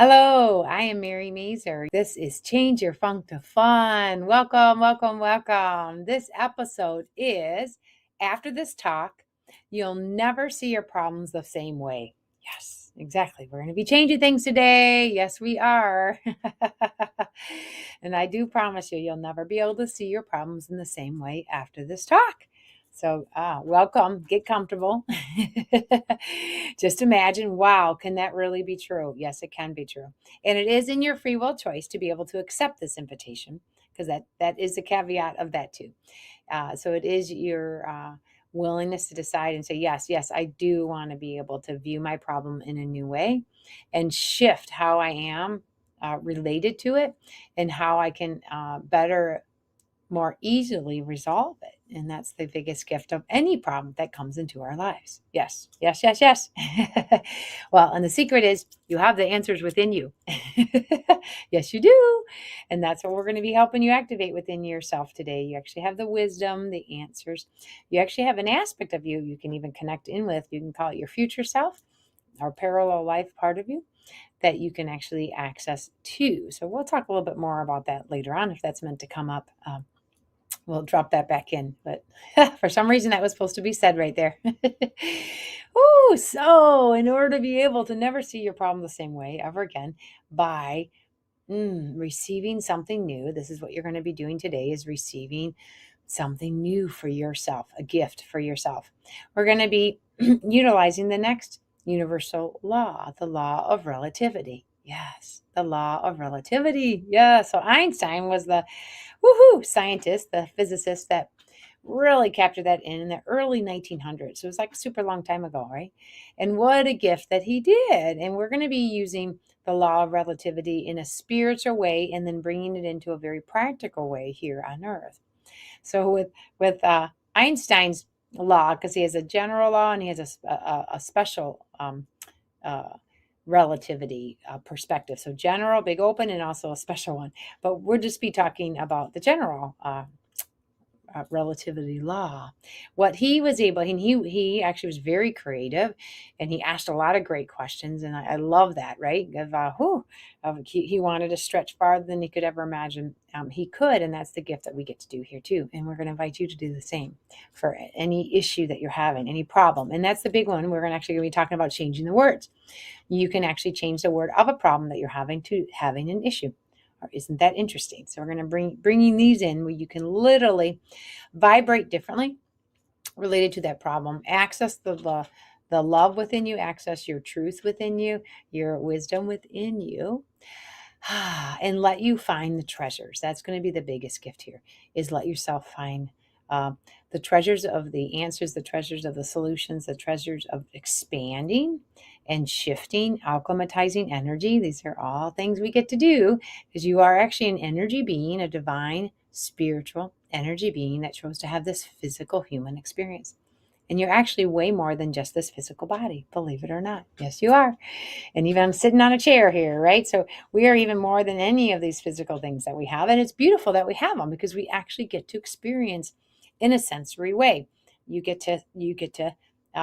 Hello, I am Mary Mazur. This is Change Your Funk to Fun. Welcome, welcome, welcome. This episode is after this talk, you'll never see your problems the same way. Yes, exactly. We're going to be changing things today. Yes, we are. And I do promise you, you'll never be able to see your problems in the same way after this talk. So, welcome, get comfortable. Just imagine, wow, can that really be true? Yes, it can be true. And it is in your free will choice to be able to accept this invitation, because that is the caveat of that too. So it is your willingness to decide and say, yes, yes, I do want to be able to view my problem in a new way and shift how I am related to it and how I can better more easily resolve it. And that's the biggest gift of any problem that comes into our lives. Yes, yes, yes, yes. Well, and the secret is you have the answers within you. Yes, you do. And that's what we're going to be helping you activate within yourself today. You actually have the wisdom, the answers. You actually have an aspect of you can even connect in with. You can call it your future self or parallel life part of you that you can actually access too. So we'll talk a little bit more about that later on if that's meant to come up. We'll drop that back in, but for some reason that was supposed to be said right there. Oh, so in order to be able to never see your problem the same way ever again by receiving something new, this is what you're going to be doing today is receiving something new for yourself, a gift for yourself. We're going to be utilizing the next universal law, the law of relativity. Yes, the law of relativity. Yeah, so Einstein was the woohoo scientist, the physicist that really captured that in the early 1900s. It was like a super long time ago, right? And what a gift that he did. And we're going to be using the law of relativity in a spiritual way and then bringing it into a very practical way here on earth. So with Einstein's law, because he has a general law and he has a special uh, relativity perspective. So general, big open, and also a special one. But we'll just be talking about the general relativity law. What he was able, and he actually was very creative, and he asked a lot of great questions, and I love that, right? He wanted to stretch farther than he could ever imagine. He could, and that's the gift that we get to do here too. And we're going to invite you to do the same for any issue that you're having, any problem, and that's the big one. We're going to be talking about changing the words. You can actually change the word of a problem that you're having to having an issue. Isn't that interesting? So we're going to bringing these in where you can literally vibrate differently related to that problem. Access the love within you, access your truth within you, your wisdom within you, and let you find the treasures. That's going to be the biggest gift here, is let yourself find uh, the treasures of the answers, the treasures of the solutions, the treasures of expanding and shifting, alchematizing energy. These are all things we get to do because you are actually an energy being, a divine, spiritual energy being that chose to have this physical human experience. And you're actually way more than just this physical body, believe it or not. Yes, you are. And even I'm sitting on a chair here, right? So we are even more than any of these physical things that we have. And it's beautiful that we have them because we actually get to experience in a sensory way. You get to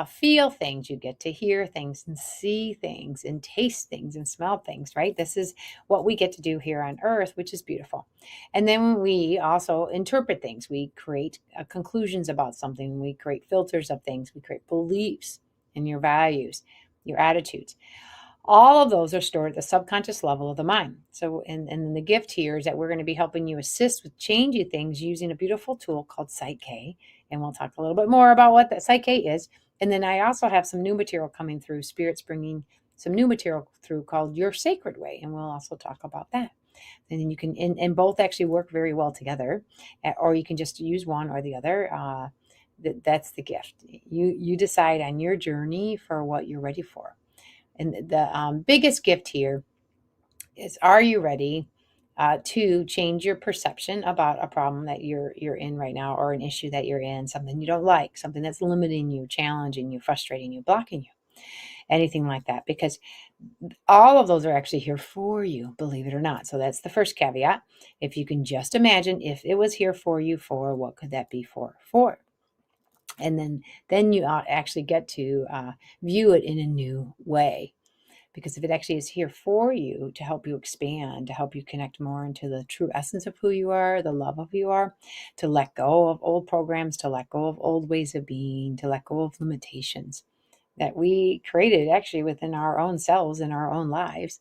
feel things, you get to hear things and see things and taste things and smell things, right? This is what we get to do here on earth, which is beautiful. And then we also interpret things. We create conclusions about something. We create filters of things. We create beliefs in your values, your attitudes. All of those are stored at the subconscious level of the mind. So, and the gift here is that we're going to be helping you assist with changing things using a beautiful tool called Psyche. And we'll talk a little bit more about what that Psyche is. And then I also have some new material coming through, Spirit's bringing some new material through called Your Sacred Way. And we'll also talk about that. And then you can, and both actually work very well together, or you can just use one or the other. That's the gift. You decide on your journey for what you're ready for. And the biggest gift here is: are you ready to change your perception about a problem that you're in right now, or an issue that you're in, something you don't like, something that's limiting you, challenging you, frustrating you, blocking you, anything like that? Because all of those are actually here for you, believe it or not. So that's the first caveat. If you can just imagine, if it was here for you, for what could that be for? And then you actually get to view it in a new way. Because if it actually is here for you to help you expand, to help you connect more into the true essence of who you are, the love of who you are, to let go of old programs, to let go of old ways of being, to let go of limitations that we created actually within our own selves in our own lives,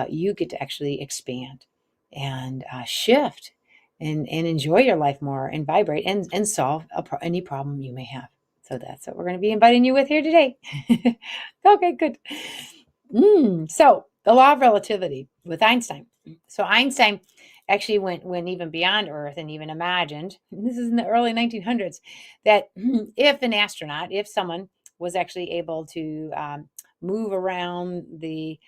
you get to actually expand and shift and enjoy your life more and vibrate and solve any problem you may have. So that's what we're going to be inviting you with here today. Okay, good. So the law of relativity with Einstein. So Einstein actually went even beyond Earth and even imagined, and this is in the early 1900s, that if an astronaut, if someone was actually able to move around the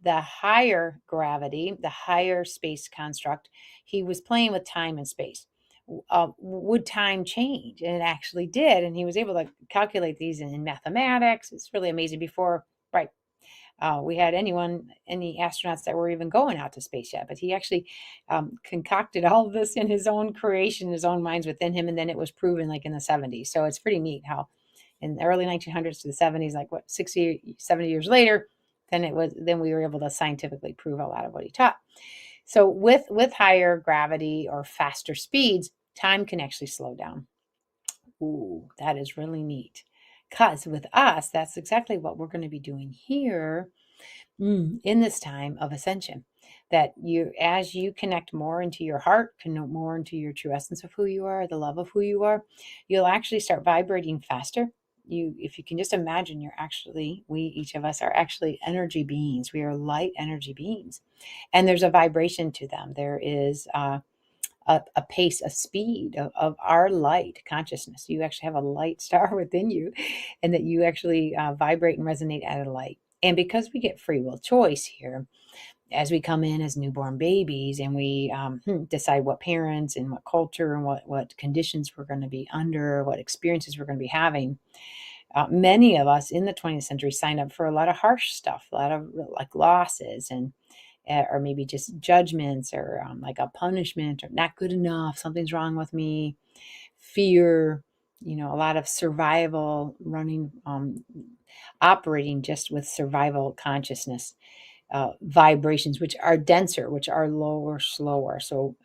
higher gravity, the higher space construct, he was playing with time and space. Would time change? And it actually did. And he was able to calculate these in mathematics. It's really amazing. Before, right, we had any astronauts that were even going out to space yet. But he actually concocted all of this in his own creation, his own minds within him. And then it was proven like in the 70s. So it's pretty neat how in the early 1900s to the 70s, like 60, 70 years later, then we were able to scientifically prove a lot of what he taught. So with higher gravity or faster speeds, time can actually slow down. Ooh, that is really neat. Because with us, that's exactly what we're going to be doing here in this time of ascension. That as you connect more into your heart, connect more into your true essence of who you are, the love of who you are, you'll actually start vibrating faster. If you can just imagine, each of us are actually energy beings. We are light energy beings, and there's a vibration to them. There is a pace, a speed of our light consciousness. You actually have a light star within you, and that you actually vibrate and resonate at a light. And because we get free will choice here, as we come in as newborn babies and we decide what parents and what culture and what conditions we're going to be under, what experiences we're going to be having, many of us in the 20th century signed up for a lot of harsh stuff, a lot of like losses and or maybe just judgments or like a punishment or not good enough, something's wrong with me, fear, a lot of survival running, operating just with survival consciousness, vibrations, which are denser, which are lower, slower. So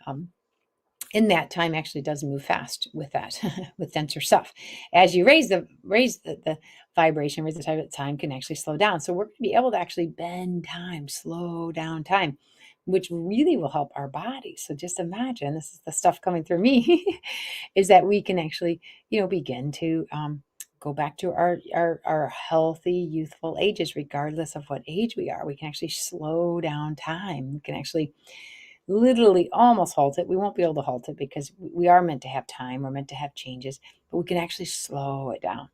in that time actually does move fast with that, with denser stuff. As you raise the vibration, raise the type of time can actually slow down. So we're going to be able to actually bend time, slow down time, which really will help our body. So just imagine, this is the stuff coming through me, is that we can actually, begin to go back to our healthy, youthful ages, regardless of what age we are. We can actually slow down time. We can actually literally almost halt it. We won't be able to halt it because we are meant to have time. We're meant to have changes, but we can actually slow it down.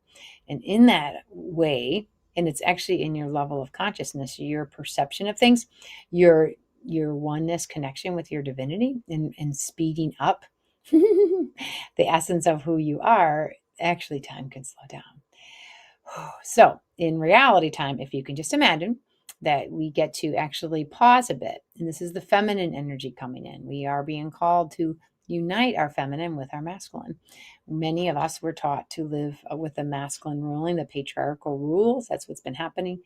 And in that way, and it's actually in your level of consciousness, your perception of things, your oneness connection with your divinity and speeding up the essence of who you are, actually time can slow down. So in reality time, if you can just imagine that we get to actually pause a bit, and this is the feminine energy coming in. We are being called to unite our feminine with our masculine. Many of us were taught to live with the masculine ruling, the patriarchal rules. That's what's been happening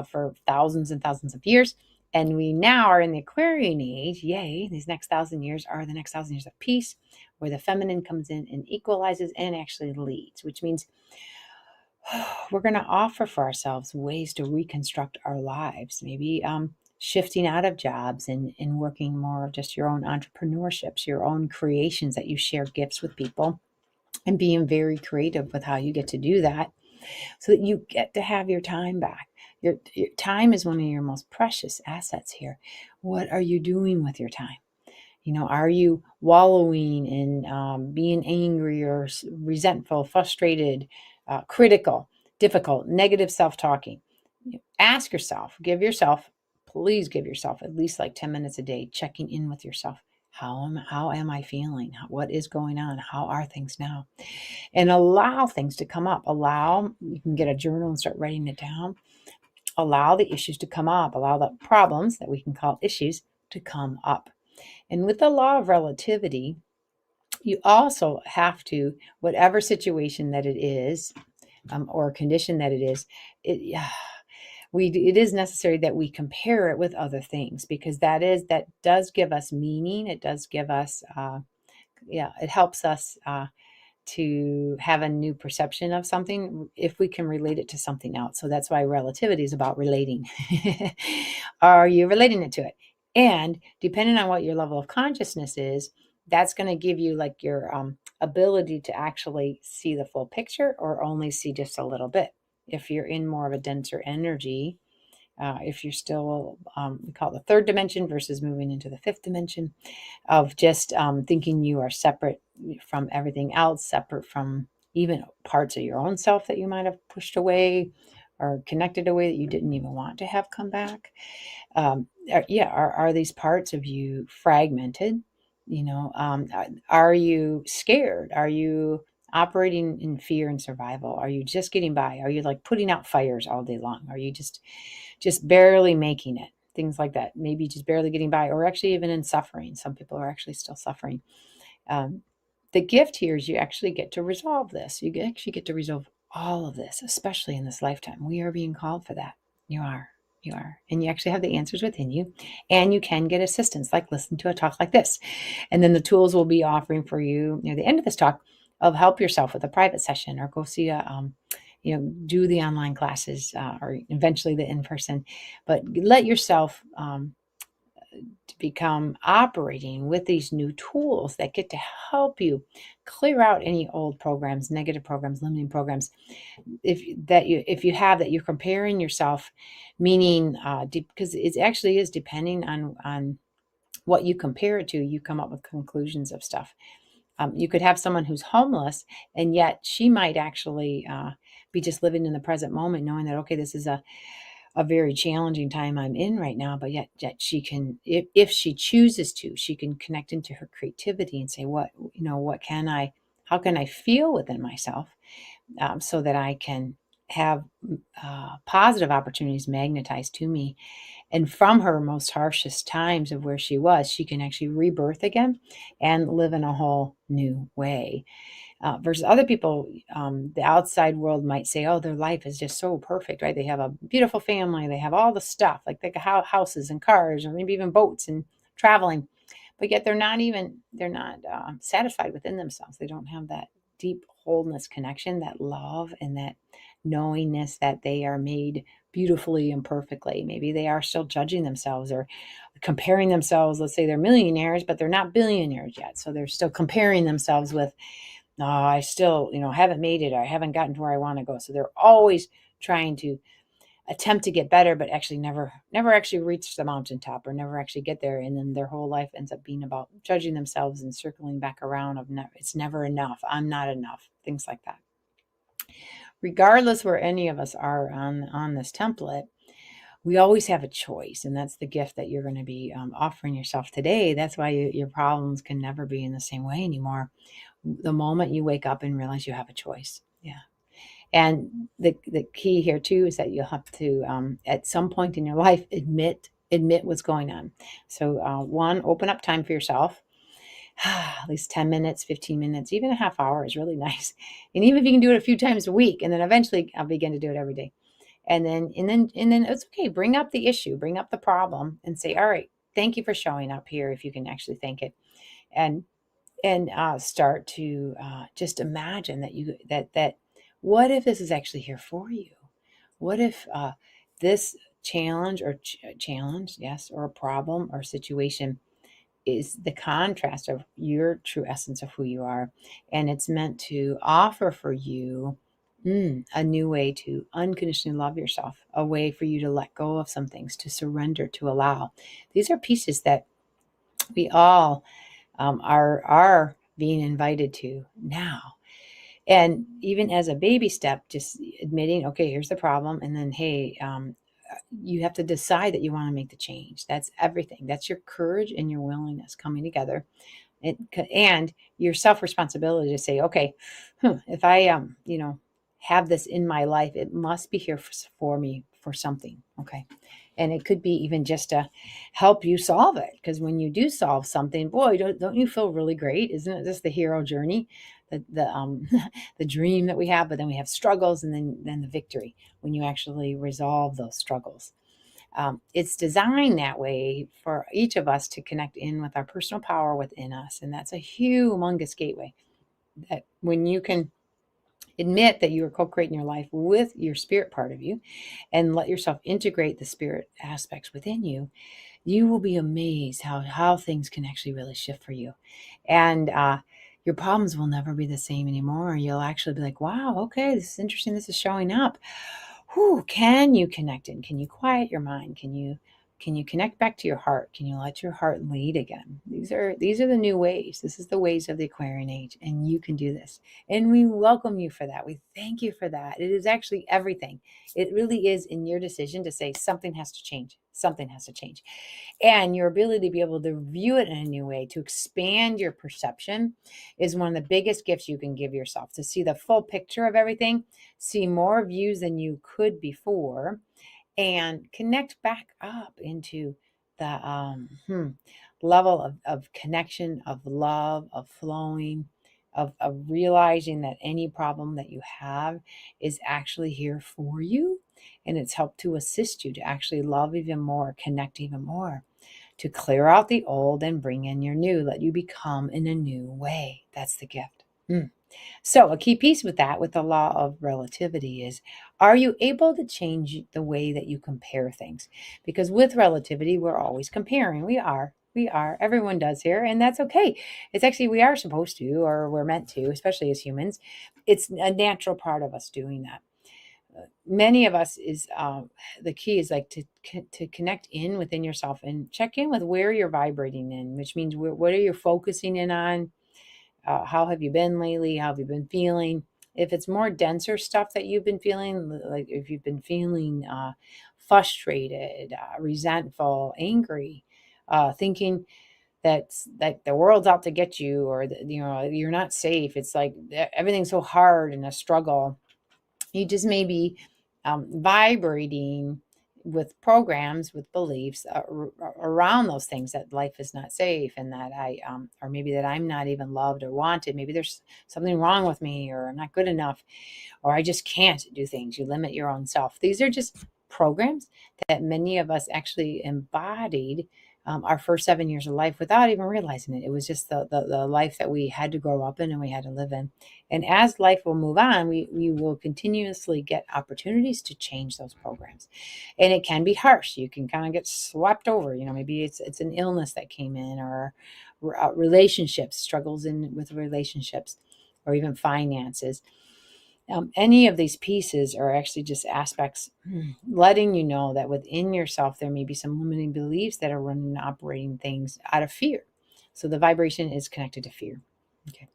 for thousands and thousands of years. And we now are in the Aquarian age. Yay, these next 1,000 years are the next 1,000 years of peace, where the feminine comes in and equalizes and actually leads, which means we're going to offer for ourselves ways to reconstruct our lives, maybe shifting out of jobs and working more of just your own entrepreneurships, your own creations that you share gifts with people, and being very creative with how you get to do that so that you get to have your time back. Your time is one of your most precious assets here. What are you doing with your time? Are you wallowing in being angry or resentful, frustrated, critical, difficult, negative self-talking? Ask yourself, please give yourself at least like 10 minutes a day, checking in with yourself. How am I feeling? What is going on? How are things now? And allow things to come up. You can get a journal and start writing it down. Allow the issues to come up. Allow the problems that we can call issues to come up. And with the law of relativity, you also have to, whatever situation that it is, or condition that it is, it is necessary that we compare it with other things, because that does give us meaning. It does give us, it helps us to have a new perception of something if we can relate it to something else. So that's why relativity is about relating. Are you relating it to it? And depending on what your level of consciousness is, that's going to give you like your ability to actually see the full picture or only see just a little bit. If you're in more of a denser energy, if you're still, we call it the third dimension versus moving into the fifth dimension, of just thinking you are separate from everything else, separate from even parts of your own self that you might have pushed away or connected away that you didn't even want to have come back. Are these parts of you fragmented? Are you scared? Are you operating in fear and survival? Are you just getting by? Are you like putting out fires all day long? Are you just barely making it? Things like that. Maybe just barely getting by, or actually even in suffering. Some people are actually still suffering. Um, the gift here is you actually get to resolve this. You actually get to resolve all of this, especially in this lifetime. We are being called for that. You are. You are. And you actually have the answers within you. And you can get assistance, like listen to a talk like this. And then the tools we'll be offering for you near the end of this talk of help yourself with a private session, or go see do the online classes, or eventually the in-person. But let yourself to become operating with these new tools that get to help you clear out any old programs, negative programs, limiting programs. If you have that, you're comparing yourself, meaning because it actually is depending on what you compare it to, you come up with conclusions of stuff. You could have someone who's homeless, and yet she might actually be just living in the present moment, knowing that, okay, this is a very challenging time I'm in right now, but yet she can, if she chooses to, she can connect into her creativity and say, how can I feel within myself, so that I can have positive opportunities magnetized to me. And from her most harshest times of where she was, she can actually rebirth again and live in a whole new way. Versus other people, the outside world might say, oh, their life is just so perfect, right? They have a beautiful family. They have all the stuff, like they have houses and cars, or maybe even boats and traveling. But yet they're not satisfied within themselves. They don't have that deep wholeness connection, that love, and that knowingness that they are made beautifully and perfectly. Maybe they are still judging themselves or comparing themselves. Let's say they're millionaires, but they're not billionaires yet. So they're still comparing themselves with, no, I still, haven't made it. Or I haven't gotten to where I want to go. So they're always trying to attempt to get better, but actually never actually reach the mountaintop, or never actually get there. And then their whole life ends up being about judging themselves and circling back around of it's never enough. I'm not enough. Things like that. Regardless where any of us are on this template, we always have a choice, and that's the gift that you're going to be offering yourself today. That's why your problems can never be in the same way anymore. The moment you wake up and realize you have a choice. Yeah. And the key here too is that you'll have to, at some point in your life, admit what's going on. So one, open up time for yourself. At least 10 minutes, 15 minutes, even a half hour is really nice. And even if you can do it a few times a week, and then eventually I'll begin to do it every day. And then it's okay. Bring up the issue, bring up the problem, and say, all right, thank you for showing up here, if you can actually thank it. And start to just imagine that what if this is actually here for you? What if this challenge yes, or a problem or situation is the contrast of your true essence of who you are, and it's meant to offer for you a new way to unconditionally love yourself, a way for you to let go of some things, to surrender, to allow. These are pieces that we all are being invited to now. And even as a baby step, just admitting, okay, here's the problem. And then, hey, you have to decide that you want to make the change. That's everything. That's your courage and your willingness coming together. And your self-responsibility to say, okay, if I, have this in my life, it must be here for me for something. Okay. And it could be even just to help you solve it. Because when you do solve something, boy, don't you feel really great? Isn't it just the hero journey? the the dream that we have, but then we have struggles, and then the victory when you actually resolve those struggles. It's designed that way for each of us to connect in with our personal power within us, and that's a humongous gateway. That when you can admit that you are co-creating your life with your spirit part of you, and let yourself integrate the spirit aspects within you, you will be amazed how things can actually really shift for you. And your problems will never be the same anymore. You'll actually be like, wow, okay, this is interesting. This is showing up. Whew, can you connect in? Can you quiet your mind? Can you connect back to your heart? Can you let your heart lead again? These are the new ways. This is the ways of the Aquarian age, and you can do this. And we welcome you for that. We thank you for that. It is actually everything. It really is in your decision to say something has to change. Something has to change. And your ability to be able to view it in a new way, to expand your perception, is one of the biggest gifts you can give yourself. To see the full picture of everything, see more views than you could before, and connect back up into the level of connection, of love, of flowing, of realizing that any problem that you have is actually here for you. And it's helped to assist you to actually love even more, connect even more, to clear out the old and bring in your new, let you become in a new way. That's the gift. So, a key piece with that, with the law of relativity, is, are you able to change the way that you compare things? Because with relativity, we're always comparing. We are. We are. Everyone does here, and that's okay. It's actually, we are supposed to, or we're meant to, especially as humans. It's a natural part of us doing that. Many of us is the key is like to connect in within yourself and check in with where you're vibrating in, which means what are you focusing in on. How have you been lately? How have you been feeling? If it's more denser stuff that you've been feeling, like if you've been feeling frustrated, resentful, angry, thinking that the world's out to get you, or that, you're not safe. It's like everything's so hard and a struggle. You just may be vibrating with programs, with beliefs around those things, that life is not safe, and that or maybe that I'm not even loved or wanted. Maybe there's something wrong with me, or I'm not good enough, or I just can't do things. You limit your own self. These are just programs that many of us actually embodied our first 7 years of life without even realizing it. It was just the life that we had to grow up in and we had to live in. And as life will move on, we will continuously get opportunities to change those programs. And it can be harsh. You can kind of get swept over. Maybe it's an illness that came in, or relationships, struggles with relationships, or even finances. Any of these pieces are actually just aspects letting you know that within yourself there may be some limiting beliefs that are running and operating things out of fear. So the vibration is connected to fear. Okay.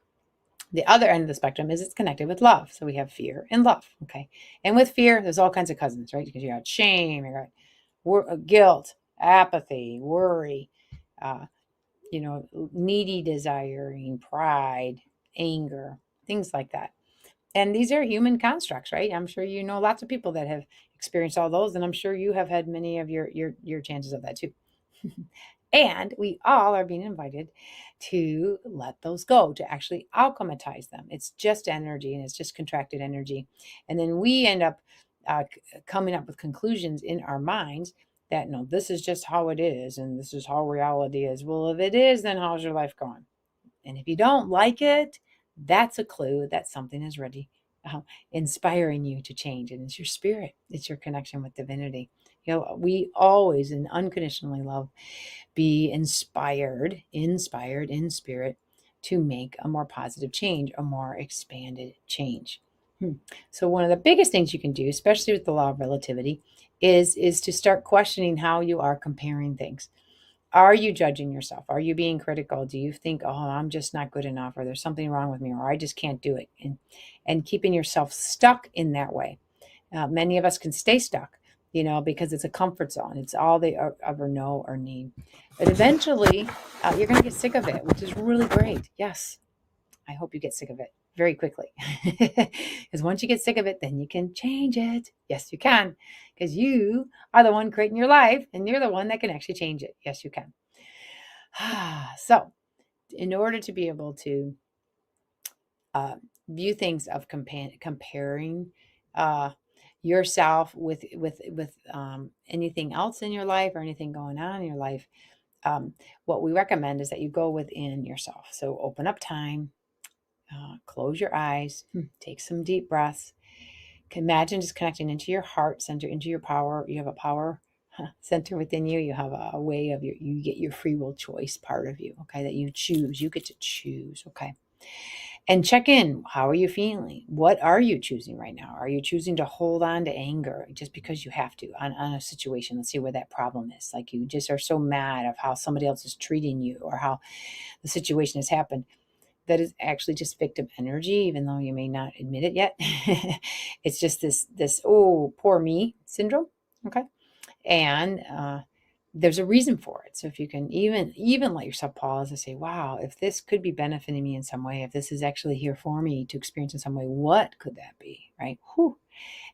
The other end of the spectrum is it's connected with love. So we have fear and love. Okay. And with fear, there's all kinds of cousins, right? Because you got shame, you got guilt, apathy, worry, uh, needy desiring, pride, anger, things like that. And these are human constructs, right? I'm sure you know lots of people that have experienced all those, and I'm sure you have had many of your chances of that too. And we all are being invited to let those go, to actually alchemize them. It's just energy, and it's just contracted energy. And then we end up coming up with conclusions in our minds that, no, this is just how it is, and this is how reality is. Well, if it is, then how's your life going? And if you don't like it, that's a clue that something is ready, inspiring you to change. And it's your spirit, it's your connection with divinity. We always and unconditionally love, be inspired in spirit, to make a more positive change, a more expanded change. So one of the biggest things you can do, especially with the law of relativity, is to start questioning how you are comparing things. Are you judging yourself? Are you being critical? Do you think, oh, I'm just not good enough, or there's something wrong with me, or I just can't do it? And keeping yourself stuck in that way. Many of us can stay stuck, because it's a comfort zone. It's all they ever know or need. But eventually, you're going to get sick of it, which is really great. Yes, I hope you get sick of it very quickly. Because once you get sick of it, then you can change it. Yes, you can. Because you are the one creating your life, and you're the one that can actually change it. Yes, you can. So, in order to be able to view things of comparing uh, yourself with anything else in your life or anything going on in your life. What we recommend is that you go within yourself. So open up time, close your eyes, take some deep breaths. Imagine just connecting into your heart center, into your power. You have a power center within you. You have a way of you get your free will choice part of you, okay, that you choose. You get to choose, okay. And check in. How are you feeling? What are you choosing right now? Are you choosing to hold on to anger just because you have to on a situation? Let's see where that problem is. Like you just are so mad of how somebody else is treating you or how the situation has happened. That is actually just victim energy, even though you may not admit it yet. It's just this oh poor me syndrome. Okay, and there's a reason for it. So if you can even let yourself pause and say, wow, if this could be benefiting me in some way, if this is actually here for me to experience in some way, what could that be? Right? Whew.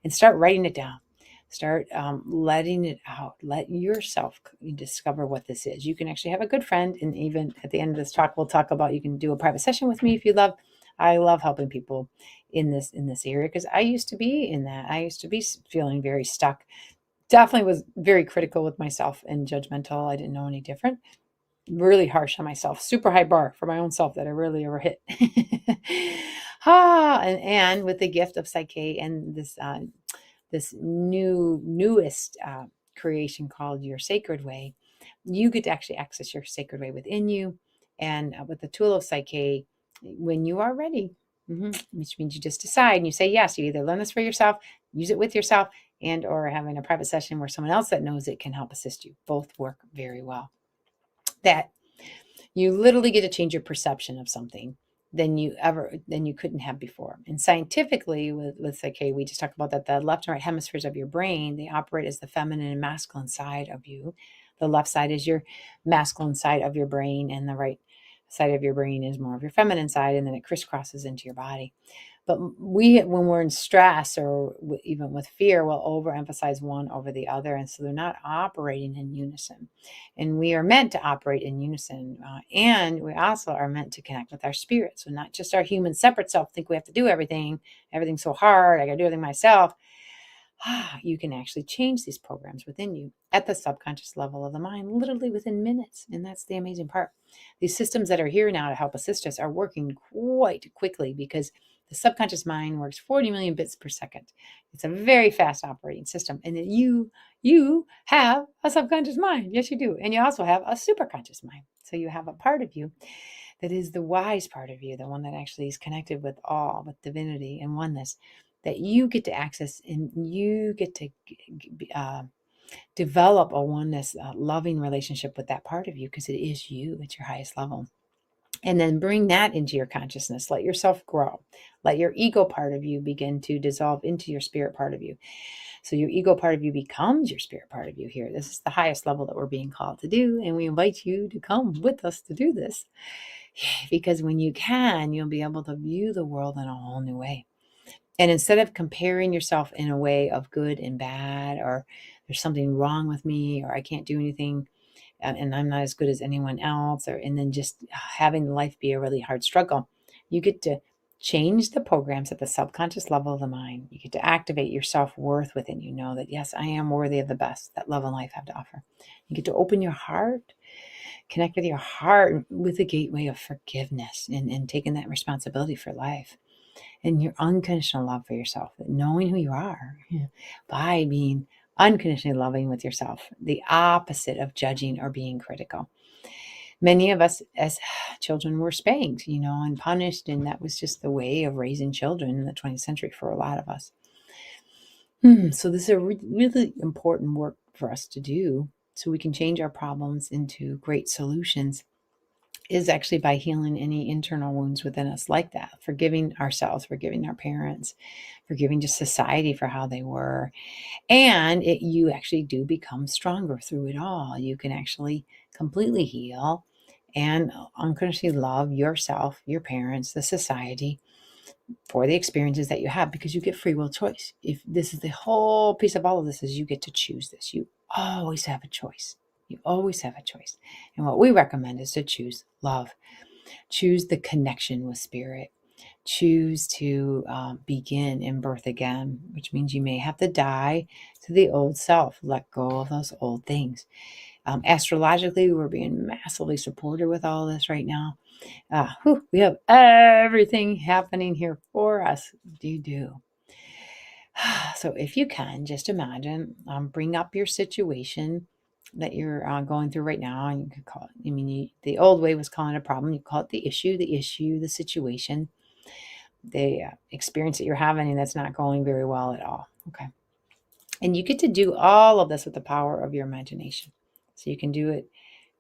And start writing it down. Start letting it out. Let yourself discover what this is. You can actually have a good friend, and even at the end of this talk, we'll talk about, you can do a private session with me if you love. I love helping people in this area because I used to be in that. I used to be feeling very stuck. Definitely was very critical with myself and judgmental. I didn't know any different. Really harsh on myself. Super high bar for my own self that I rarely ever hit. And with the gift of Psyche and this newest creation called your sacred way, you get to actually access your sacred way within you. And with the tool of Psyche, when you are ready, which means you just decide and you say yes, you either learn this for yourself, use it with yourself, and or having a private session where someone else that knows it can help assist you. Both work very well. That you literally get to change your perception of something than you couldn't have before. And scientifically, with Psyche, we just talked about that the left and right hemispheres of your brain, they operate as the feminine and masculine side of you. The left side is your masculine side of your brain, and the right side of your brain is more of your feminine side, and then it crisscrosses into your body. But when we're in stress or even with fear, we'll overemphasize one over the other. And so they're not operating in unison. And we are meant to operate in unison. And we also are meant to connect with our spirit. So not just our human separate self, think we have to do everything. Everything's so hard. I got to do everything myself. You can actually change these programs within you at the subconscious level of the mind, literally within minutes. And that's the amazing part. These systems that are here now to help assist us are working quite quickly because the subconscious mind works 40 million bits per second. It's a very fast operating system. And that you have a subconscious mind. Yes, you do. And you also have a superconscious mind. So you have a part of you that is the wise part of you, the one that actually is connected with all, with divinity and oneness, that you get to access, and you get to develop a oneness, loving relationship with that part of you because it is you at your highest level. And then bring that into your consciousness. Let yourself grow. Let your ego part of you begin to dissolve into your spirit part of you. So your ego part of you becomes your spirit part of you here. This is the highest level that we're being called to do. And we invite you to come with us to do this. Because when you can, you'll be able to view the world in a whole new way. And instead of comparing yourself in a way of good and bad, or there's something wrong with me, or I can't do anything, and I'm not as good as anyone else, and then just having life be a really hard struggle, you get to change the programs at the subconscious level of the mind. You get to activate your self-worth within you. Know that, yes, I am worthy of the best that love and life have to offer. You get to open your heart, connect with your heart with a gateway of forgiveness and taking that responsibility for life and your unconditional love for yourself, knowing who you are by being unconditionally loving with yourself, the opposite of judging or being critical. Many of us as children were spanked, and punished, and that was just the way of raising children in the 20th century for a lot of us. So this is a really important work for us to do so we can change our problems into great solutions, is actually by healing any internal wounds within us like that, forgiving ourselves, forgiving our parents, forgiving just society for how they were. And you actually do become stronger through it all. You can actually completely heal and unconditionally love yourself, your parents, the society for the experiences that you have, because you get free will choice. If this is the whole piece of all of this, is you get to choose this. You always have a choice. You always have a choice. And what we recommend is to choose love. Choose the connection with spirit. choose to begin in birth again, which means you may have to die to the old self, let go of those old things. Astrologically, we're being massively supported with all this right now. We have everything happening here for us. You do. So if you can, just imagine, bring up your situation that you're going through right now, and you could call it, the old way was calling it a problem. You call it the issue, the situation, the experience that you're having, and that's not going very well at all. Okay. And you get to do all of this with the power of your imagination. So you can do it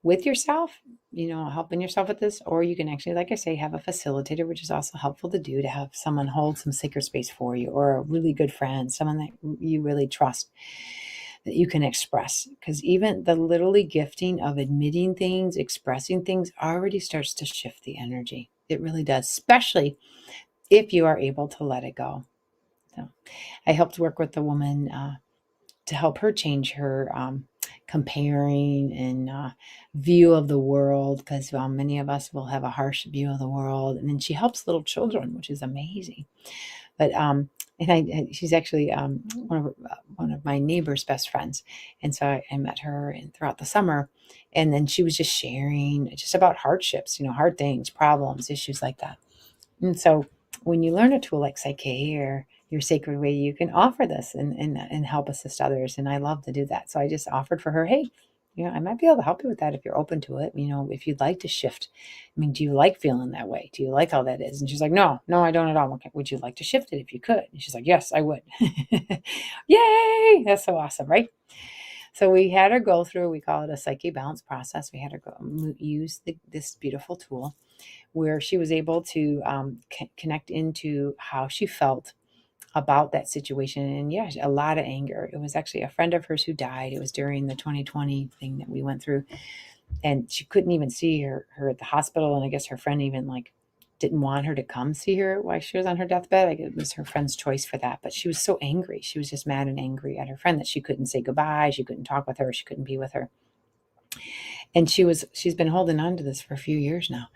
with yourself, helping yourself with this, or you can actually, like I say, have a facilitator, which is also helpful to do, to have someone hold some sacred space for you, or a really good friend, someone that you really trust, that you can express. Because even the literally gifting of admitting things, expressing things already starts to shift the energy. It really does, especially if you are able to let it go. So I helped work with a woman to help her change her comparing and view of the world, because many of us will have a harsh view of the world. And then she helps little children, which is amazing. But she's actually one of my neighbor's best friends, and so I met her throughout the summer, and then she was just sharing just about hardships, hard things, problems, issues like that. And so when you learn a tool like Psyche or your sacred way, you can offer this and help assist others. And I love to do that. So I just offered for her, hey, I might be able to help you with that if you're open to it. If you'd like to shift. Do you like feeling that way? Do you like how that is? And she's like, no, I don't at all. Okay, would you like to shift it if you could? And she's like, yes, I would. Yay! That's so awesome, right? So we had her go through, we call it a Psyche balance process. We had her use this beautiful tool where she was able to connect into how she felt about that situation. And yeah, a lot of anger. It was actually a friend of hers who died. It was during the 2020 thing that we went through, and she couldn't even see her at the hospital. And I guess her friend even didn't want her to come see her while she was on her deathbed. Like, it was her friend's choice for that. But she was so angry. She was just mad and angry at her friend that she couldn't say goodbye. She couldn't talk with her. She couldn't be with her. And she's been holding on to this for a few years now.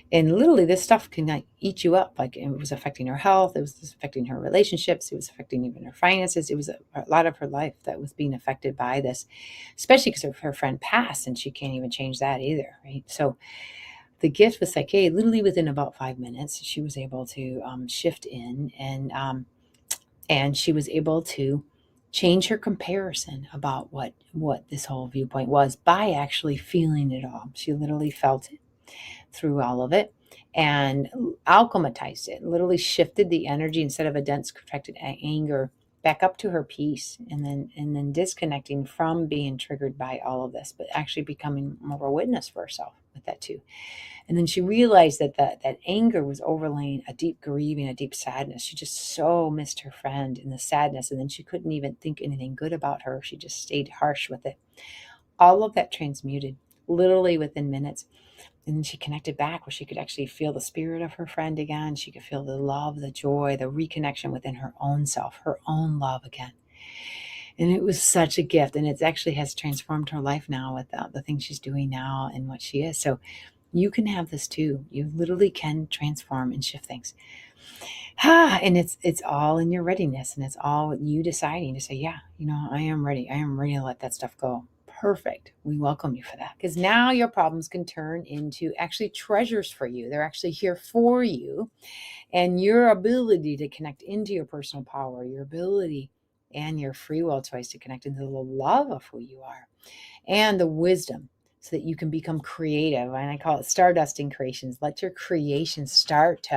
And literally this stuff can eat you up. Like, it was affecting her health. It was affecting her relationships. It was affecting even her finances. It was a lot of her life that was being affected by this, especially because her friend passed and she can't even change that either. Right. So the gift with Psyche, literally within about 5 minutes, she was able to shift in and she was able to change her comparison about what this whole viewpoint was by actually feeling it all. She literally felt it through all of it and alchematized it, literally shifted the energy instead of a dense contracted anger back up to her peace, and then disconnecting from being triggered by all of this, but actually becoming more of a witness for herself with that too. And then she realized that anger was overlaying a deep grieving, a deep sadness. She just so missed her friend in the sadness, and then she couldn't even think anything good about her. She just stayed harsh with it. All of that transmuted literally within minutes. And then she connected back where she could actually feel the spirit of her friend again. She could feel the love, the joy, the reconnection within her own self, her own love again. And it was such a gift. And it actually has transformed her life now with the things she's doing now and what she is. So you can have this too. You literally can transform and shift things. And it's all in your readiness, and it's all you deciding to say, yeah, I am ready. I am ready to let that stuff go. Perfect. We welcome you for that, because now your problems can turn into actually treasures for you. They're actually here for you, and your ability to connect into your personal power, your ability and your free will choice to connect into the love of who you are and the wisdom, so that you can become creative. And I call it stardusting creations. Let your creations start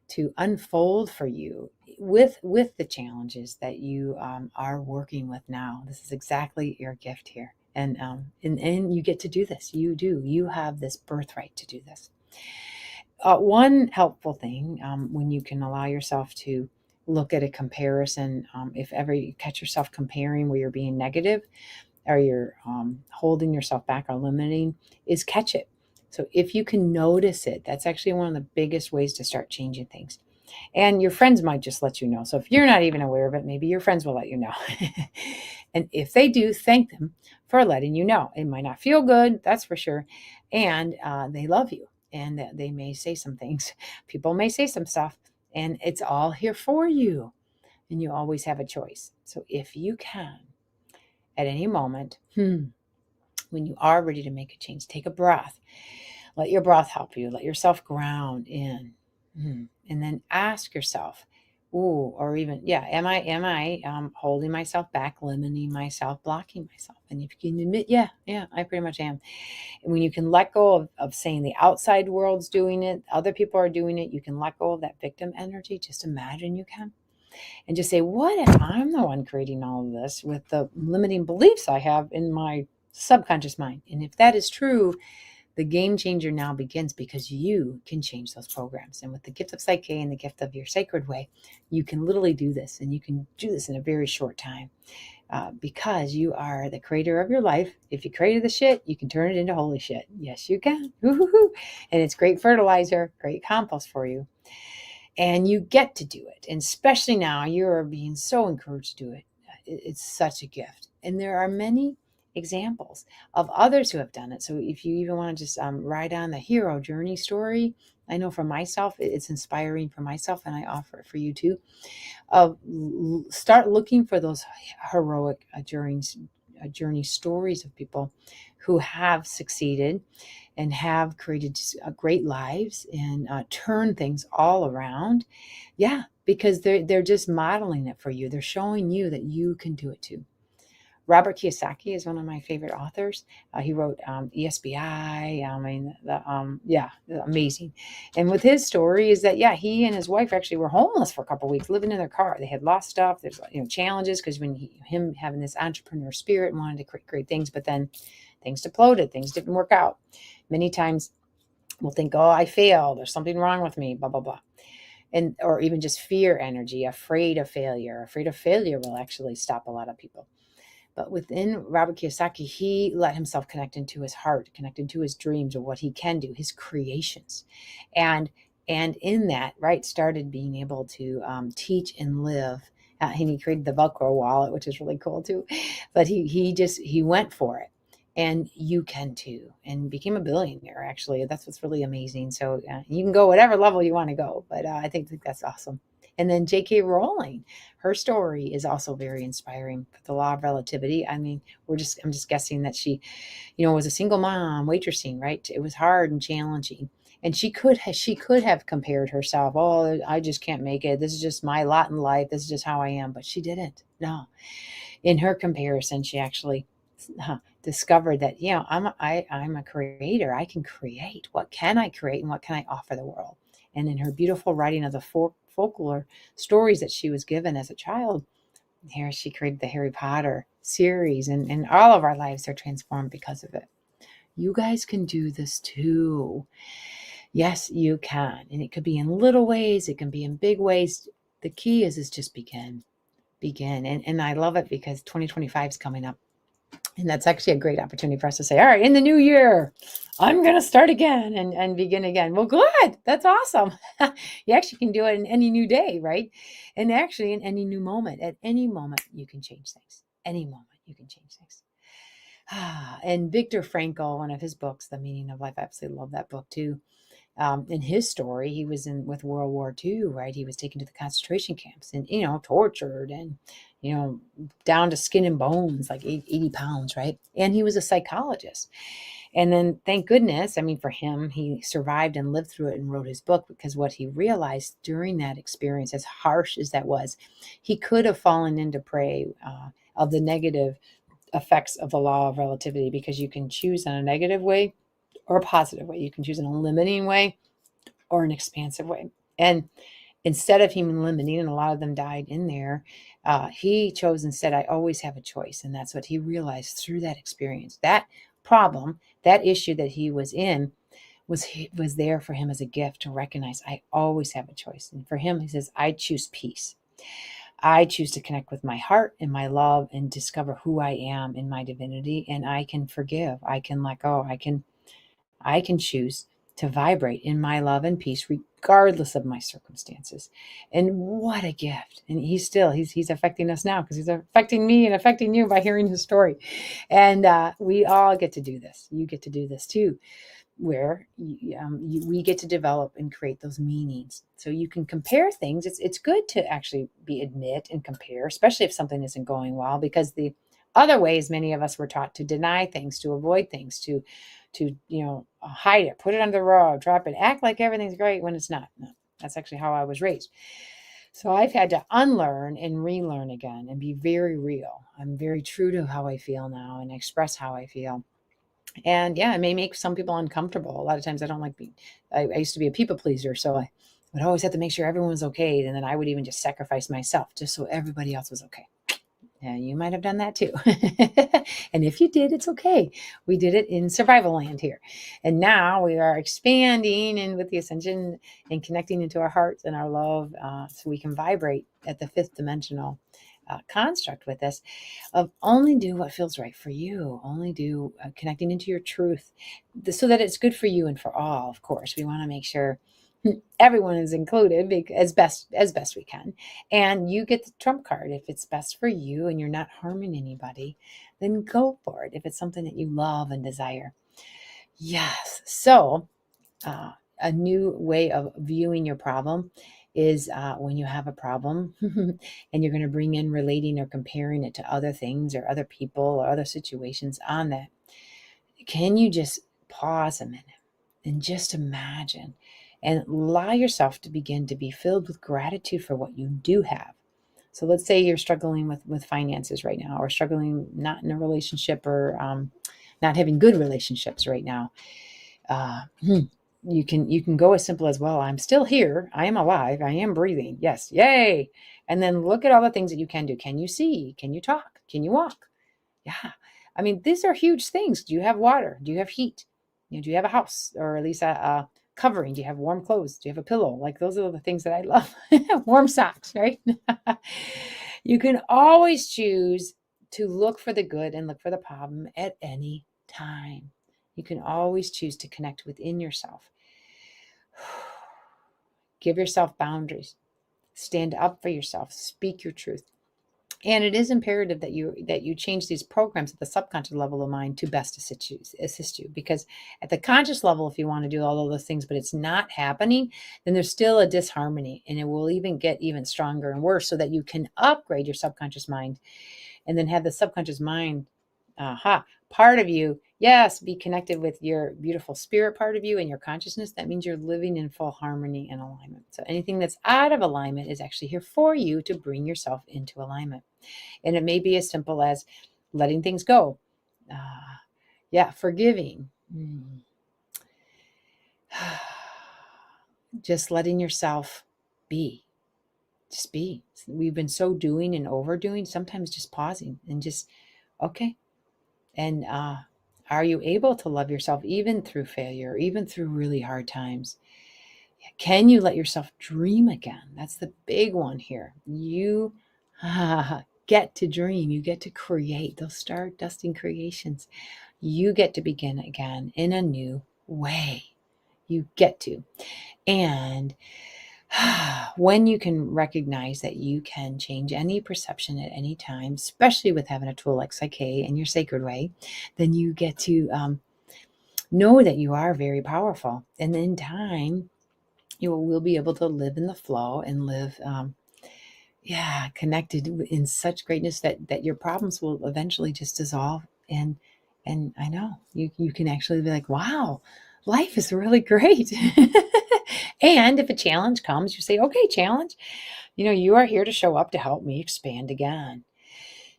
to unfold for you with the challenges that you are working with now. This is exactly your gift here. And you get to do this. You have this birthright to do this. One helpful thing, when you can allow yourself to look at a comparison, if ever you catch yourself comparing where you're being negative, or you're holding yourself back or limiting, is catch it. So if you can notice it, that's actually one of the biggest ways to start changing things. And your friends might just let you know. So if you're not even aware of it, maybe your friends will let you know. And if they do, thank them for letting you know. It might not feel good, that's for sure. And they love you. and that they may say some things. People may say some stuff, and it's all here for you. And you always have a choice. So if you can, at any moment, when you are ready to make a change, take a breath. Let your breath help you. Let yourself ground in. And then ask yourself, ooh, or even, am I holding myself back, limiting myself, blocking myself? And if you can admit, yeah, I pretty much am. And when you can let go of saying the outside world's doing it, other people are doing it, you can let go of that victim energy. Just imagine you can. And just say, what if I'm the one creating all of this with the limiting beliefs I have in my subconscious mind? And if that is true, the game changer now begins, because you can change those programs. And with the gift of Psyche and the gift of your sacred way, you can literally do this. And you can do this in a very short time, because you are the creator of your life. If you created the shit, you can turn it into holy shit. Yes, you can. Woo-hoo-hoo. And it's great fertilizer, great compost for you. And you get to do it. And especially now, you're being so encouraged to do it. It's such a gift. And there are many examples of others who have done it. So if you even want to just ride on the hero journey story, I know for myself, it's inspiring for myself, and I offer it for you too. Start looking for those heroic journey stories of people who have succeeded and have created great lives and turn things all around. Yeah, because they're just modeling it for you. They're showing you that you can do it too. Robert Kiyosaki is one of my favorite authors. He wrote ESBI. Amazing. And with his story is that, he and his wife actually were homeless for a couple of weeks, living in their car. They had lost stuff. There's challenges, because when him having this entrepreneur spirit and wanted to create great things, but then things imploded, things didn't work out. Many times we'll think, oh, I failed, there's something wrong with me, blah, blah, blah. And, or even just fear energy, afraid of failure. Afraid of failure will actually stop a lot of people. But within Robert Kiyosaki, he let himself connect into his heart, connect into his dreams of what he can do, his creations. And in that, right, started being able to teach and live. And he created the Velcro wallet, which is really cool too. But he went for it. And you can too, and became a billionaire, actually. That's what's really amazing. So you can go whatever level you want to go. But I think that's awesome. And then J.K. Rowling, her story is also very inspiring. The law of relativity. I mean, I'm just guessing that she, was a single mom, waitressing, right? It was hard and challenging. And she could have compared herself. Oh, I just can't make it. This is just my lot in life. This is just how I am. But she didn't. No. In her comparison, she actually discovered that, I'm a creator. I can create. What can I create, and what can I offer the world? And in her beautiful writing of the folklore stories that she was given as a child, here she created the Harry Potter series, and all of our lives are transformed because of it. You guys can do this too. Yes, you can. And it could be in little ways. It can be in big ways. The key is just begin. And I love it, because 2025 is coming up. And that's actually a great opportunity for us to say, all right, in the new year, I'm going to start again and begin again. Well, good. That's awesome. You actually can do it in any new day, right? And actually in any new moment. At any moment, you can change things. Any moment, you can change things. And Viktor Frankl, one of his books, The Meaning of Life, I absolutely love that book too. In his story, he was with World War II, right? He was taken to the concentration camps and, tortured and, down to skin and bones, like 80 pounds, right? And he was a psychologist. And then, thank goodness, I mean, for him, he survived and lived through it and wrote his book, because what he realized during that experience, as harsh as that was, he could have fallen into prey of the negative effects of the law of relativity, because you can choose in a negative way or a positive way. You can choose in a limiting way or an expansive way. And instead of him limiting, and a lot of them died in there, he chose instead, I always have a choice. And that's what he realized through that experience. That problem, that issue that he was in, was there for him as a gift to recognize, I always have a choice. And for him, he says, I choose peace. I choose to connect with my heart and my love and discover who I am in my divinity. And I can forgive. I can let go. I can choose to vibrate in my love and peace, regardless of my circumstances. And what a gift. And he's affecting us now because he's affecting me and affecting you by hearing his story. And we all get to do this. You get to do this too, where we get to develop and create those meanings. So you can compare things. It's good to actually admit and compare, especially if something isn't going well, because the other ways many of us were taught to deny things, to avoid things, to hide it, put it under the rug, drop it, act like everything's great when it's not. No, that's actually how I was raised. So I've had to unlearn and relearn again and be very real. I'm very true to how I feel now and express how I feel. And yeah, it may make some people uncomfortable. A lot of times I don't like being, I used to be a people pleaser. So I would always have to make sure everyone was okay. And then I would even just sacrifice myself just so everybody else was okay. Yeah, you might have done that too. And if you did, it's okay. We did it in survival land here. And now we are expanding and with the ascension and connecting into our hearts and our love so we can vibrate at the fifth dimensional construct with this of only do what feels right for you, only do connecting into your truth so that it's good for you and for all. Of course, we want to make sure everyone is included as best we can, and you get the trump card. If it's best for you and you're not harming anybody, then go for it. If it's something that you love and desire. Yes. So a new way of viewing your problem is when you have a problem and you're going to bring in relating or comparing it to other things or other people or other situations on that. Can you just pause a minute and just imagine and allow yourself to begin to be filled with gratitude for what you do have? So let's say you're struggling with finances right now, or struggling not in a relationship, or not having good relationships right now. You can go as simple as, well, I'm still here. I am alive. I am breathing. Yes. Yay. And then look at all the things that you can do. Can you see? Can you talk? Can you walk? Yeah. I mean, these are huge things. Do you have water? Do you have heat? Do you have a house, or at least a covering? Do you have warm clothes? Do you have a pillow? Like, those are the things that I love. Warm socks, right? You can always choose to look for the good and look for the problem at any time. You can always choose to connect within yourself. Give yourself boundaries. Stand up for yourself. Speak your truth. And it is imperative that you change these programs at the subconscious level of mind to best assist you. Because at the conscious level, if you want to do all of those things, but it's not happening, then there's still a disharmony, and it will even get even stronger and worse, so that you can upgrade your subconscious mind and then have the subconscious mind part of you, yes, be connected with your beautiful spirit part of you and your consciousness. That means you're living in full harmony and alignment. So anything that's out of alignment is actually here for you to bring yourself into alignment. And it may be as simple as letting things go. Forgiving. Just letting yourself be. Just be. We've been so doing and overdoing, sometimes just pausing and just, okay. And are you able to love yourself even through failure, even through really hard times? Can you let yourself dream again? That's the big one here. You get to dream. You get to create those star-dusting creations. You get to begin again in a new way. You get to. And when you can recognize that you can change any perception at any time, especially with having a tool like Psyche and your sacred way, then you get to know that you are very powerful. And in time, you will be able to live in the flow and live connected in such greatness that your problems will eventually just dissolve. And I know you can actually be like, wow, life is really great. And if a challenge comes, you say, okay, challenge, you are here to show up to help me expand again.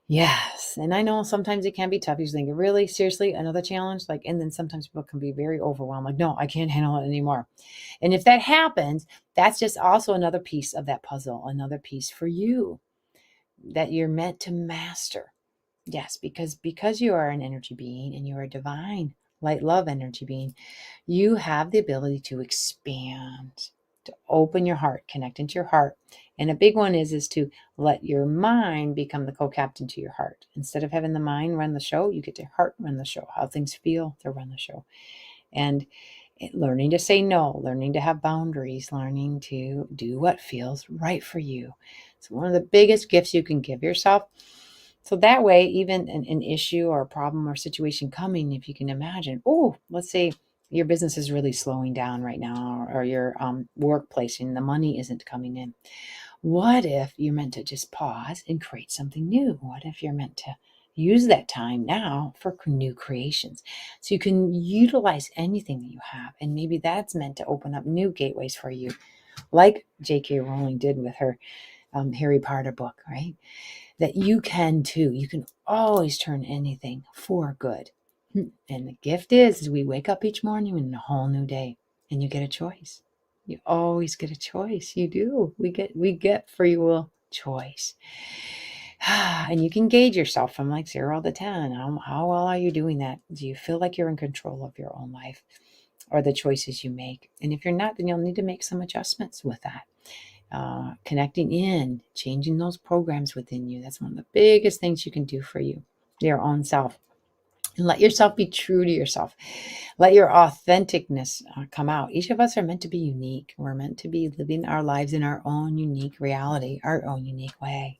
Yes. And I know sometimes it can be tough. You think, really, seriously, another challenge? And then sometimes people can be very overwhelmed. Like, no, I can't handle it anymore. And if that happens, that's just also another piece of that puzzle, another piece for you that you're meant to master. Yes, because you are an energy being and you are a divine light love energy being, you have the ability to expand, to open your heart, connect into your heart. And a big one is to let your mind become the co-captain to your heart. Instead of having the mind run the show, you get your heart run the show. How things feel to run the show. And Learning to say no, learning to have boundaries, learning to do what feels right for you. It's one of the biggest gifts you can give yourself. So that way, even an issue or a problem or situation coming, if you can imagine, oh, let's say your business is really slowing down right now, or your workplace and the money isn't coming in. What if you're meant to just pause and create something new? What if you're meant to use that time now for new creations? So you can utilize anything that you have. And maybe that's meant to open up new gateways for you, like J.K. Rowling did with her Harry Potter book, right? That you can too. You can always turn anything for good. And the gift is we wake up each morning in a whole new day, and you get a choice. You always get a choice. You do. We get free will choice. And you can gauge yourself from like 0 to 10. How well are you doing that? Do you feel like you're in control of your own life or the choices you make? And if you're not, then you'll need to make some adjustments with that. Connecting in, changing those programs within you. That's one of the biggest things you can do for you, your own self. And let yourself be true to yourself. Let your authenticness come out. Each of us are meant to be unique. We're meant to be living our lives in our own unique reality, our own unique way.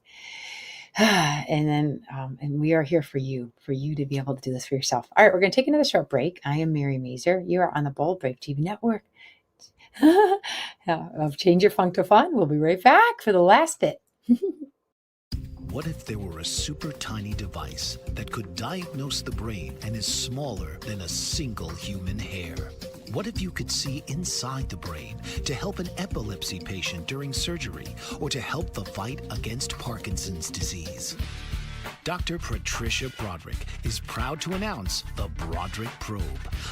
And then, and we are here for you to be able to do this for yourself. All right, we're going to take another short break. I am Mary Mazur. You are on the Bold Brave TV network. Of Change Your Funk to Fun. We'll be right back for the last bit. What if there were a super tiny device that could diagnose the brain and is smaller than a single human hair? What if you could see inside the brain to help an epilepsy patient during surgery or to help the fight against Parkinson's disease? Dr. Patricia Broderick is proud to announce the Broderick Probe,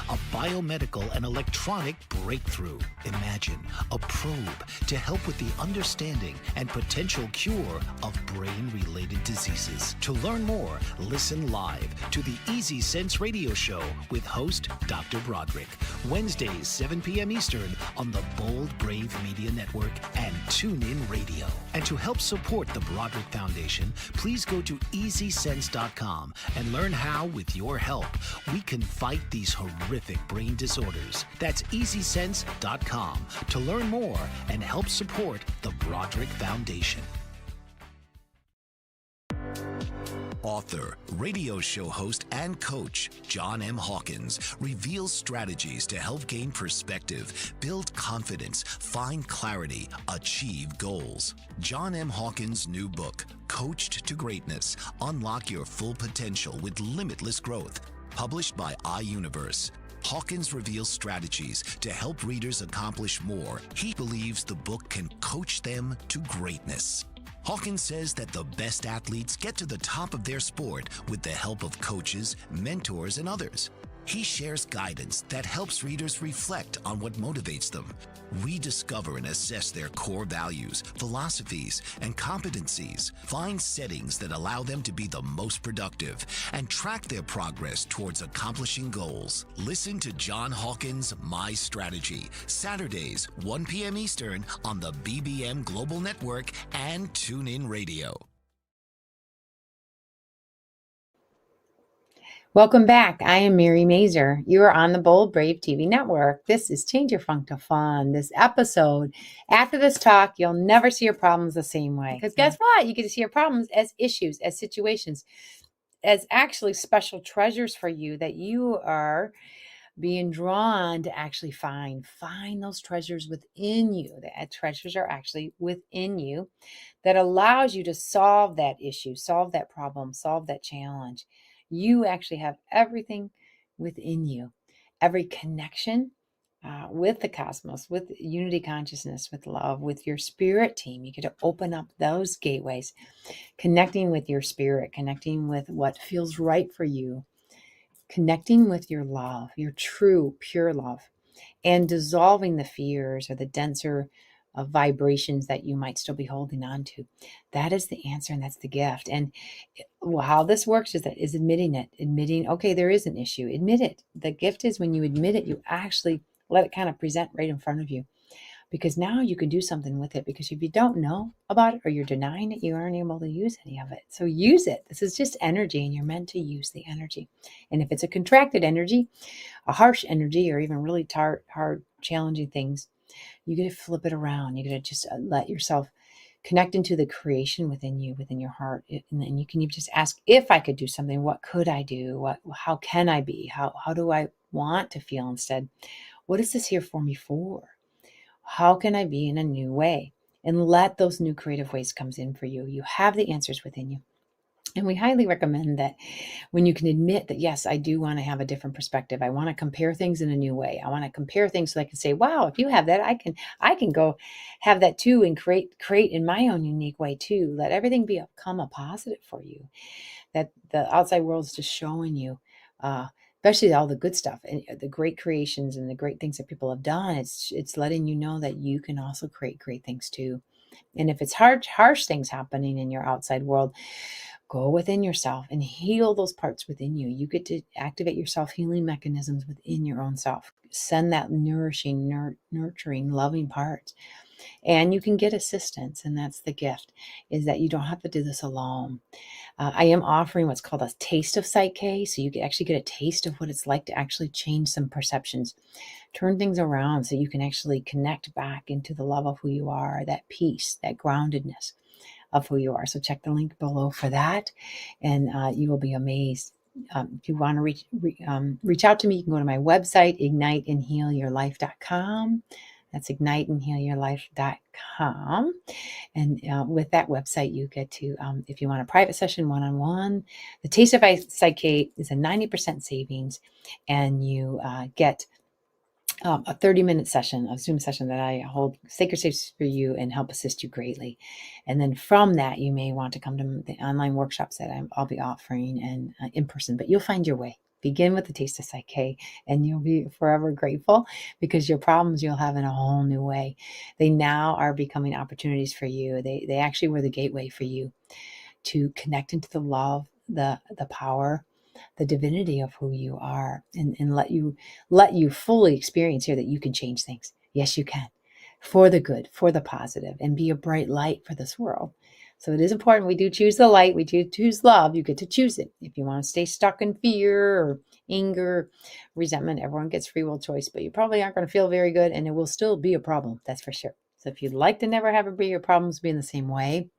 a biomedical and electronic breakthrough. Imagine a probe to help with the understanding and potential cure of brain-related diseases. To learn more, listen live to the Easy Sense radio show with host Dr. Broderick, Wednesdays 7 p.m. Eastern on the Bold Brave Media Network and TuneIn Radio. And to help support the Broderick Foundation, please go to EasySense.com and learn how, with your help, we can fight these horrific brain disorders. That's EasySense.com to learn more and help support the Broderick Foundation. Author, radio show host, and coach John M. Hawkins reveals strategies to help gain perspective, build confidence, find clarity, achieve goals. John M. Hawkins' new book, Coached to Greatness, Unlock Your Full Potential with Limitless Growth, published by iUniverse. Hawkins reveals strategies to help readers accomplish more. He believes the book can coach them to greatness. Hawkins says that the best athletes get to the top of their sport with the help of coaches, mentors, and others. He shares guidance that helps readers reflect on what motivates them, rediscover and assess their core values, philosophies, and competencies, find settings that allow them to be the most productive, and track their progress towards accomplishing goals. Listen to John Hawkins' My Strategy, Saturdays, 1 p.m. Eastern on the BBM Global Network and TuneIn Radio. Welcome back. I am Mary Mazur. You are on the Bold Brave TV network. This is Change Your Funk to Fun. This episode, after this talk, you'll never see your problems the same way. Because guess what? You get to see your problems as issues, as situations, as actually special treasures for you that you are being drawn to actually find. Find those treasures within you. The treasures are actually within you that allows you to solve that issue, solve that problem, solve that challenge. You actually have everything within you, every connection with the cosmos, with unity consciousness, with love, with your spirit team. You get to open up those gateways, connecting with your spirit, connecting with what feels right for you, connecting with your love, your true, pure love, and dissolving the fears or the denser vibrations that you might still be holding on to. That is the answer, and that's the gift. And how this works is admitting it, okay, there is an issue. Admit it. The gift is when you admit it, you actually let it kind of present right in front of you, because now you can do something with it. Because if you don't know about it or you're denying it, you aren't able to use any of it. So use it. This is just energy, and you're meant to use the energy. And if it's a contracted energy, a harsh energy, or even really hard, challenging things, you get to flip it around. You get to just let yourself connect into the creation within you, within your heart. And then you can just ask, if I could do something, what could I do? How can I be? How do I want to feel instead? What is this here for me for? How can I be in a new way? And let those new creative ways comes in for you. You have the answers within you. And we highly recommend that when you can admit that, yes, I do want to have a different perspective. I want to compare things in a new way. I want to compare things so I can say, wow, if you have that, I can go have that too, and create in my own unique way too. Let everything become a positive for you. That the outside world is just showing you, uh, especially all the good stuff and the great creations and the great things that people have done. It's letting you know that you can also create great things too. And if it's harsh things happening in your outside world, go within yourself and heal those parts within you. You get to activate your self-healing mechanisms within your own self. Send that nourishing, nurturing, loving parts. And you can get assistance. And that's the gift, is that you don't have to do this alone. I am offering what's called a taste of Psyche. So you can actually get a taste of what it's like to actually change some perceptions, turn things around so you can actually connect back into the love of who you are, that peace, that groundedness of who you are. So check the link below for that, and you will be amazed. If you want to reach out to me, you can go to my website, igniteandhealyourlife.com. That's igniteandhealyourlife.com. And with that website, you get to, if you want a private session one-on-one, the Taste of Psyche is a 90% savings, and you get a 30-minute session, a Zoom session that I hold sacred space for you and help assist you greatly. And then from that, you may want to come to the online workshops that I'll be offering and in person, but you'll find your way. Begin with the Taste of Psyche, and you'll be forever grateful, because your problems you'll have in a whole new way. They now are becoming opportunities for you. They actually were the gateway for you to connect into the love, the power, the divinity of who you are, and let you fully experience here that you can change things. Yes, you can, for the good, for the positive, and be a bright light for this world. So it is important. We do choose the light. We do choose love. You get to choose it. If you want to stay stuck in fear or anger, resentment, everyone gets free will choice, but you probably aren't going to feel very good, and it will still be a problem. That's for sure. So if you'd like to never have your problems be in the same way,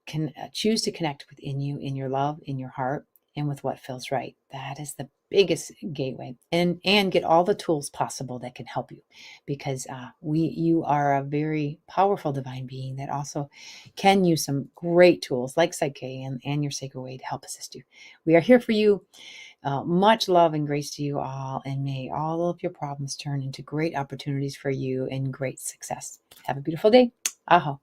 can choose to connect within you, in your love, in your heart, and with what feels right. That is the biggest gateway, and get all the tools possible that can help you, because you are a very powerful divine being that also can use some great tools like Psyche and your sacred way to help assist you. We are here for you. Much love and grace to you all, and may all of your problems turn into great opportunities for you and great success. Have a beautiful day. Aho.